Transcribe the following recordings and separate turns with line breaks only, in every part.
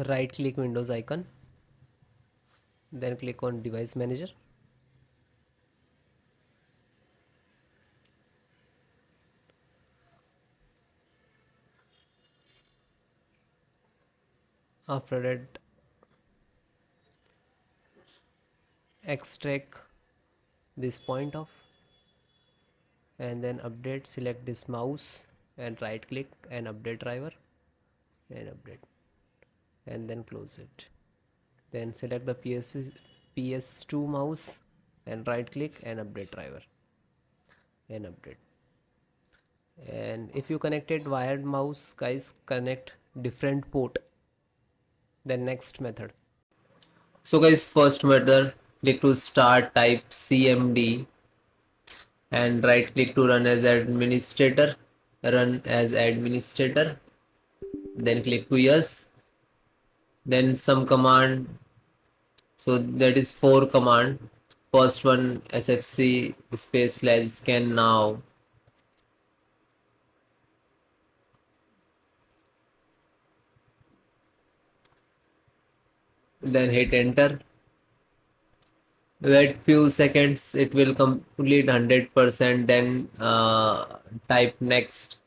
right click Windows icon, then click on device manager. After that, extract this point off, and then update, select this mouse and right click and update driver and update, and then close it. Then select the PS2 mouse and right click and update driver and update. And if you connected wired mouse, guys, connect different port. Then next method. So guys, first method, click to start, type cmd and right click to run as administrator, then click to yes, then some command. So that is four command. First one, sfc space slash scan now, then hit enter. Wait few seconds, it will complete 100%. Then type next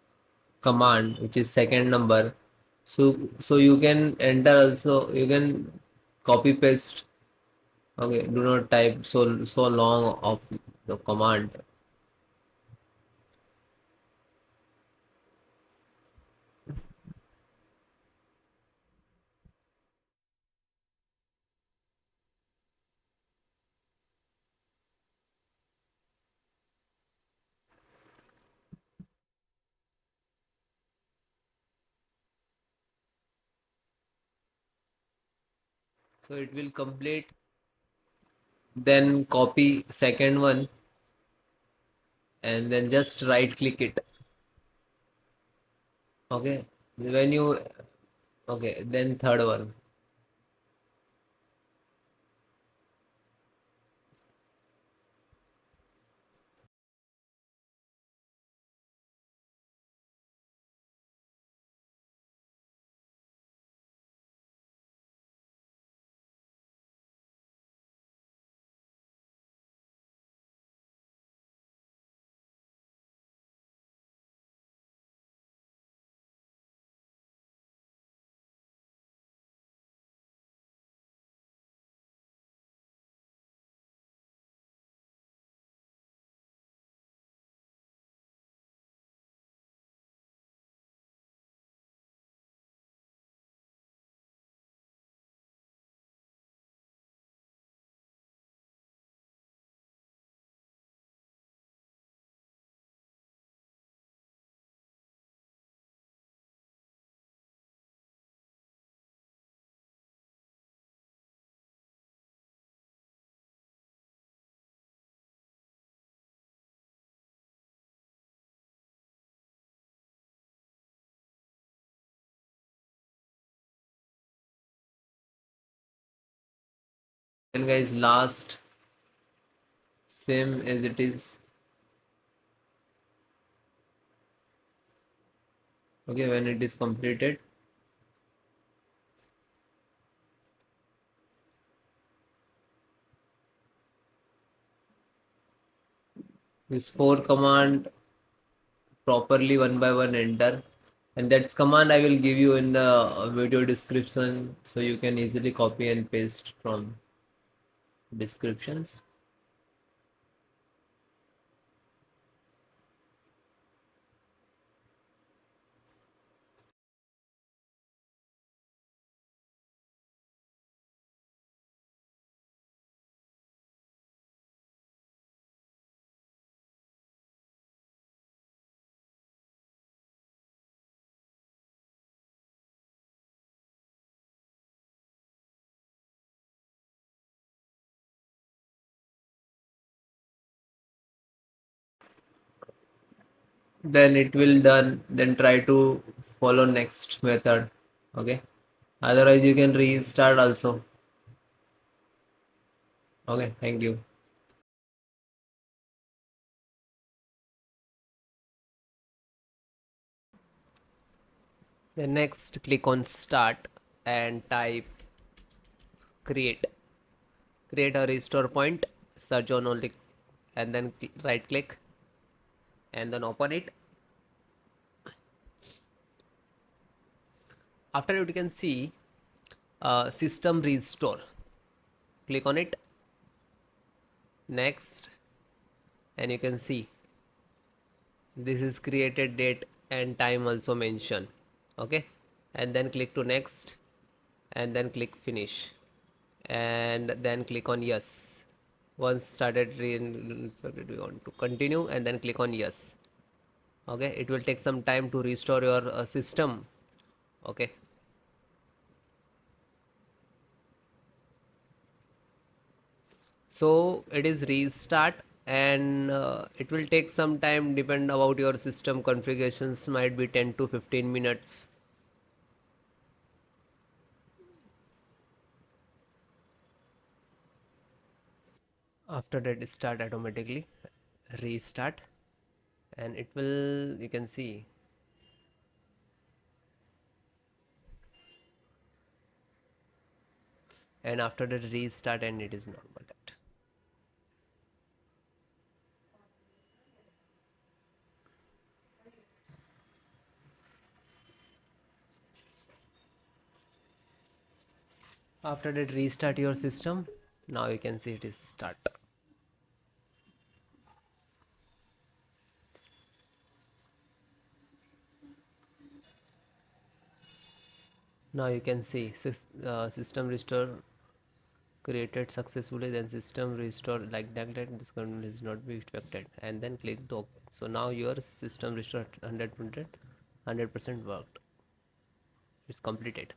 command, which is second number. So you can enter also, you can copy paste. Okay, do not type so long of the command. So it will complete. Then copy second one and then just right click it. Okay, when you, okay, then third one. And guys, last, same as it is. Okay, when it is completed, this four command properly one by one enter, and that's command I will give you in the video description, so you can easily copy and paste from descriptions. Then it will done, then try to follow next method. Okay, otherwise you can restart also. Okay, thank you. Then next click on start. and type create a restore point, search on only, and then right click and then open it. After it you can see system restore, click on it, next, and you can see this is created date and time also mentioned. Okay, and then click to next and then click finish and then click on yes. Once started we want to continue and then click on yes. Okay, it will take some time to restore your system. Okay, so it is restart and it will take some time, depend about your system configurations, might be 10 to 15 minutes. After that start automatically, restart, and it will, you can see, and after that restart and it is normal that. After that restart your system, now you can see it is start. Now you can see system restore created successfully, then system restore like that this content is not be affected, and then click the open. So now your system restore 100% worked, it's completed.